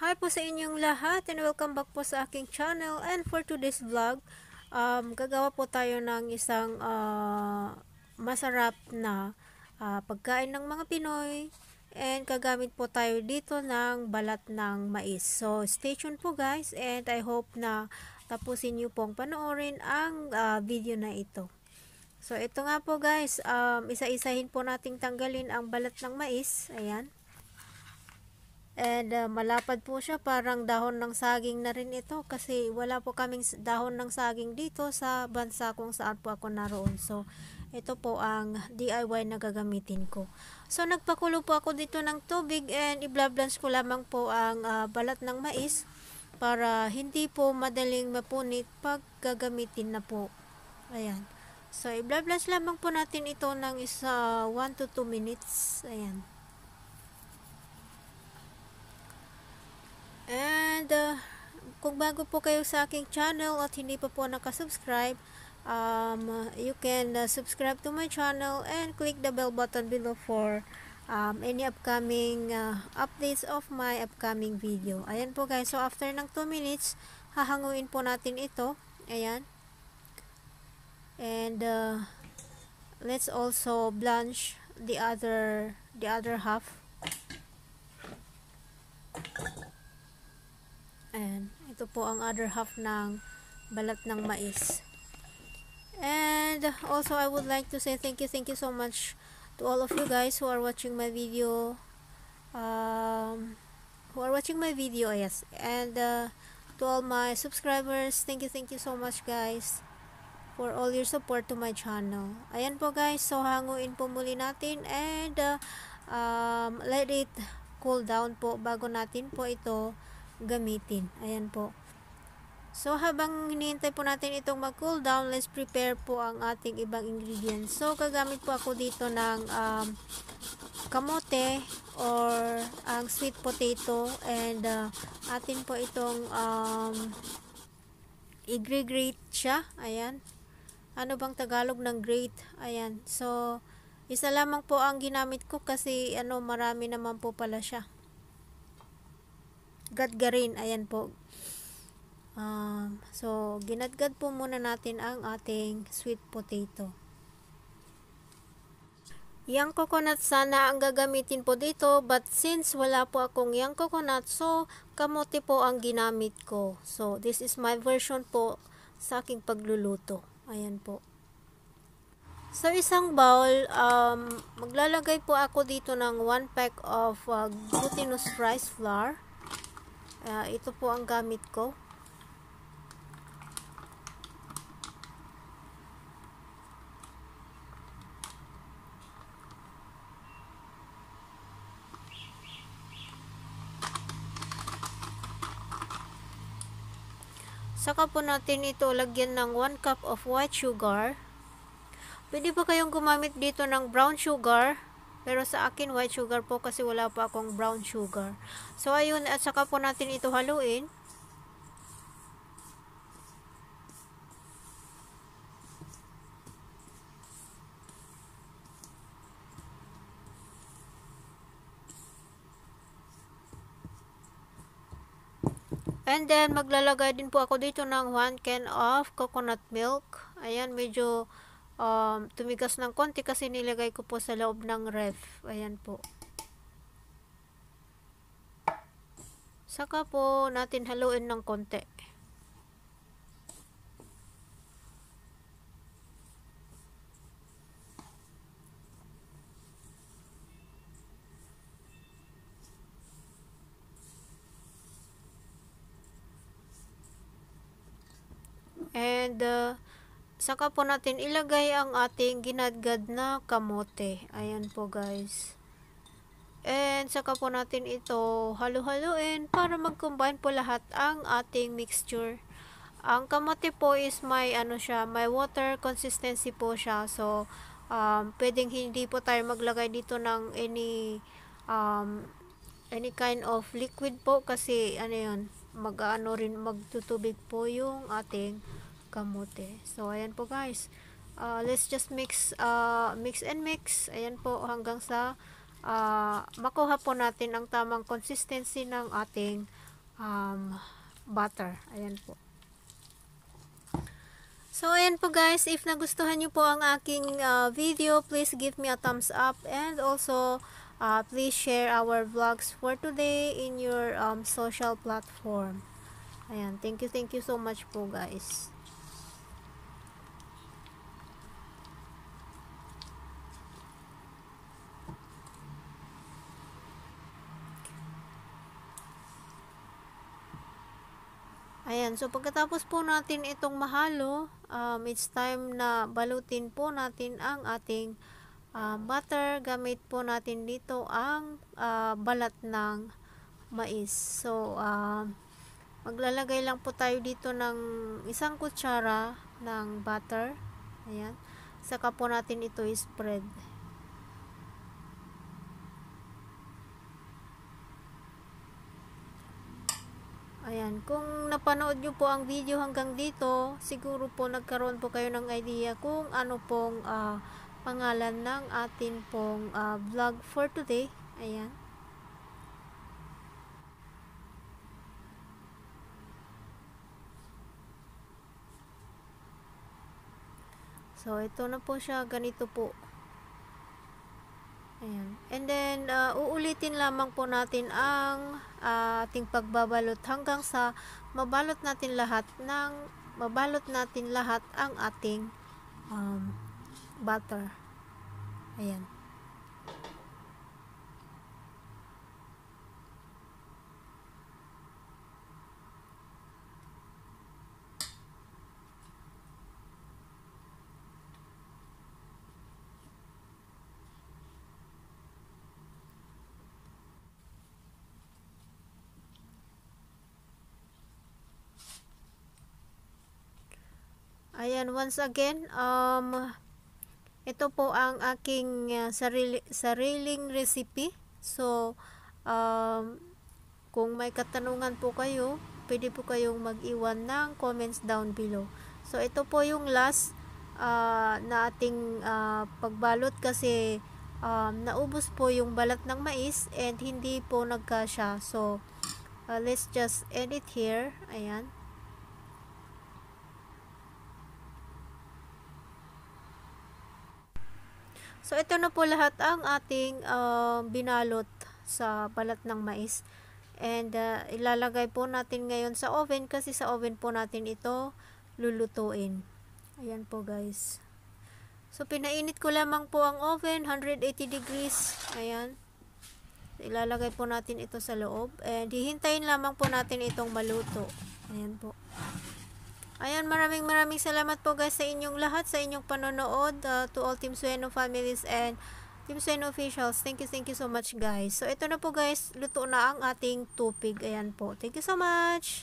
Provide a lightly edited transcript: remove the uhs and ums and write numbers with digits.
Hi po sa inyong lahat and welcome back po sa aking channel. And for today's vlog, gagawa po tayo ng isang masarap na pagkain ng mga Pinoy. And gagamit po tayo dito ng balat ng mais. So stay tuned po guys, and I hope na tapusin niyo pong panoorin ang video na ito. So ito nga po guys, isa-isahin po nating tanggalin ang balat ng mais. Ayan. And malapad po siya, parang dahon ng saging na rin ito kasi wala po kaming dahon ng saging dito sa bansa kung saan po ako naroon. So ito po ang DIY na gagamitin ko. So nagpakulo po ako dito ng tubig and i-blanch ko lamang po ang balat ng mais para hindi po madaling mapunit pag gagamitin na po. Ayan. So i-blanch lamang po natin ito ng 1 to 2 minutes. Ayan. And kung bago po kayo sa aking channel at hindi pa po nakasubscribe, you can subscribe to my channel and click the bell button below for any upcoming updates of my upcoming video. Ayan po guys, so after ng 2 minutes, hahanguin po natin ito. Ayan. And let's also blanch the other half. Ayan, ito po ang other half ng balat ng mais. And also I would like to say thank you so much to all of you guys who are watching my video. Yes. And to all my subscribers, thank you so much guys for all your support to my channel. Ayan po guys, so hanguin po muli natin and let it cool down po bago natin po ito gamitin. Ayan po. So habang hinihintay po natin itong mag-cool down, let's prepare po ang ating ibang ingredients. So gagamit po ako dito ng kamote or ang sweet potato, and atin po itong i-grate siya. Ayan. Ano bang Tagalog ng grate? Ayan. So isa lamang po ang ginamit ko kasi marami naman po pala siya. Gadgarin, ayan po. So ginadgad po muna natin ang ating sweet potato. Yang coconut sana ang gagamitin po dito, but since wala po akong yang coconut, so kamote po ang ginamit ko. So this is my version po sa aking pagluluto. Ayan po. So isang bowl, maglalagay po ako dito ng 1 pack of glutinous rice flour. Ito po ang gamit ko. Saka po natin ito lagyan ng 1 cup of white sugar. Pwede pa kayong gumamit dito ng brown sugar. Pero sa akin, white sugar po kasi wala pa akong brown sugar. So, ayun. At saka po natin ito haluin. And then, maglalagay din po ako dito ng 1 can of coconut milk. Ayan, medyo tumigas ng konti kasi nilagay ko po sa loob ng ref. Ayan po. Saka po natin haluin ng konti. And saka po natin ilagay ang ating ginadgad na kamote. Ayan po guys. And saka po natin ito halu-haluin para mag-combine po lahat ang ating mixture. Ang kamote po is may may water consistency po siya. So pwedeng hindi po tayo maglagay dito ng any kind of liquid po kasi magtutubig po yung ating kamote. So ayan po guys. Let's just mix and mix. Ayan po hanggang sa makuha po natin ang tamang consistency ng ating butter. Ayan po. So, ayan po guys, if nagustuhan nyo po ang aking video, please give me a thumbs up, and also please share our vlogs for today in your social platform. Ayan, thank you so much po guys. Ayan, so pagkatapos po natin itong mahalo, it's time na balutin po natin ang ating butter. Gamit po natin dito ang balat ng mais. So, maglalagay lang po tayo dito ng 1 kutsara ng butter. Ayan. Saka po natin ito i-spread. Ayan, kung napanood nyo po ang video hanggang dito, siguro po nagkaroon po kayo ng idea kung ano pong pangalan ng atin pong vlog for today. Ayan. So, ito na po siya, ganito po. Ayan. And then, uulitin lamang po natin ang ating pagbabalot hanggang sa mabalot natin lahat ang ating butter. Ayan. Ayan, once again, ito po ang aking sariling recipe. So, kung may katanungan po kayo, pwede po kayong mag-iwan ng comments down below. So, ito po yung last na ating pagbalot kasi naubos po yung balat ng mais and hindi po nagkasya. So, let's just end it here. Ayan. So, ito na po lahat ang ating binalot sa balat ng mais. And, ilalagay po natin ngayon sa oven kasi sa oven po natin ito lulutuin. Ayan po guys. So, pinainit ko lamang po ang oven, 180 degrees. Ayan. Ilalagay po natin ito sa loob. And, hihintayin lamang po natin itong maluto. Ayan po. Ayan, maraming salamat po guys sa inyong lahat, sa inyong panonood, to all Team Sueno families and Team Sueno officials. Thank you so much guys. So, ito na po guys, luto na ang ating tupig. Ayan po. Thank you so much.